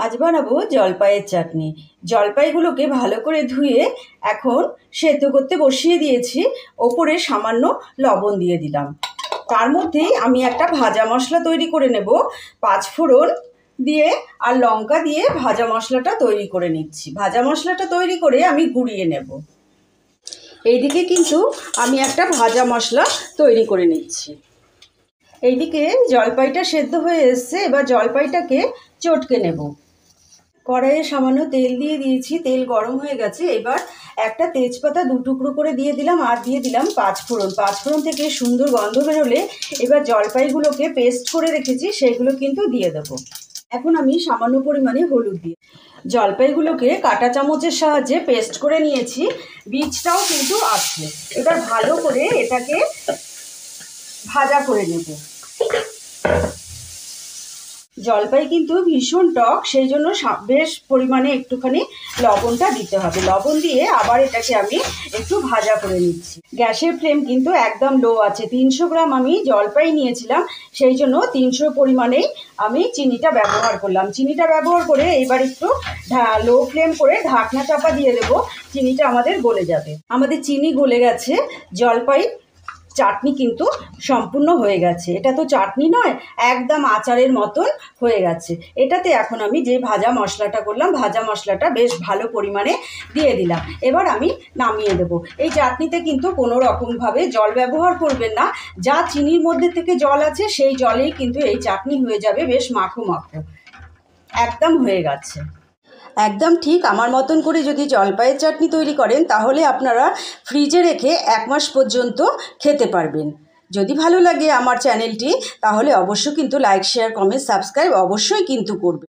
আজ বানাবো জলপাইয়ের চাটনি। জলপাইগুলোকে ভালো করে ধুয়ে এখন সেদ্ধ করতে বসিয়ে দিয়েছি। ওপরে সামান্য লবণ দিয়ে দিলাম। তার মধ্যেই আমি একটা ভাজা মশলা তৈরি করে নেব। 5 ফোড়ন দিয়ে আর লঙ্কা দিয়ে ভাজা মশলাটা তৈরি করে নিচ্ছি। ভাজা মশলাটা তৈরি করে আমি গুঁড়িয়ে নেব। এইদিকে কিন্তু আমি একটা ভাজা মশলা তৈরি করে নিচ্ছি। এইদিকে জলপাইটা সেদ্ধ হয়ে এসছে। এবার জলপাইটাকে চটকে নেব। কড়াইয়ে সামান্য তেল দিয়ে দিয়েছি, তেল গরম হয়ে গেছে। এবার একটা তেজপাতা 2 টুকরো করে দিয়ে দিলাম আর দিয়ে দিলাম 5 ফোড়ন। 5 ফোড়ন থেকে সুন্দর গন্ধ বেরোলে এবার জলপাইগুলোকে পেস্ট করে রেখেছি সেইগুলো কিন্তু দিয়ে দেবো। এখন আমি সামান্য পরিমাণে হলুদ দিয়ে জলপাইগুলোকে কাঁটা চামচের সাহায্যে পেস্ট করে নিয়েছি। বীজটাও কিন্তু আছে। এবার ভালো করে এটাকে ভাজা করে নেব। জলপাই কিন্তু ভীষণ টক, সেই জন্য বেশ পরিমাণে একটুখানি লবণটা দিতে হবে। লবণ দিয়ে আবার এটাকে আমি একটু ভাজা করে নিচ্ছি। গ্যাসের ফ্লেম কিন্তু একদম লো আছে। 300 গ্রাম আমি জলপাই নিয়েছিলাম, সেই জন্য 300 পরিমাণেই আমি চিনিটা ব্যবহার করলাম। চিনিটা ব্যবহার করে এবার একটু লো ফ্লেম করে ঢাকনা চাপা দিয়ে দেবো। চিনিটা আমাদের গলে যাবে। আমাদের চিনি গলে গেছে। জলপাই চাটনি কিন্তু সম্পূর্ণ হয়ে গেছে। এটা তো চাটনি নয়, একদম আচারের মতন হয়ে গেছে। এটাতে এখন আমি যে ভাজা মশলাটা করলাম, ভাজা মশলাটা বেশ ভালো পরিমাণে দিয়ে দিলাম। এবার আমি নামিয়ে দেবো। এই চাটনিতে কিন্তু কোনো রকমভাবে জল ব্যবহার করবেন না। যা চিনির মধ্যে থেকে জল আছে সেই জলেই কিন্তু এই চাটনি হয়ে যাবে। বেশ মাখো মাখো একদম হয়ে গেছে। একদম ঠিক আমার মতন করে যদি জলপাইয়ের চাটনি তৈরি করেন তাহলে আপনারা ফ্রিজে রেখে 1 মাস পর্যন্ত খেতে পারবেন। যদি ভালো লাগে আমার চ্যানেলটি তাহলে অবশ্যই কিন্তু লাইক, শেয়ার, কমেন্ট, সাবস্ক্রাইব অবশ্যই কিন্তু করবেন।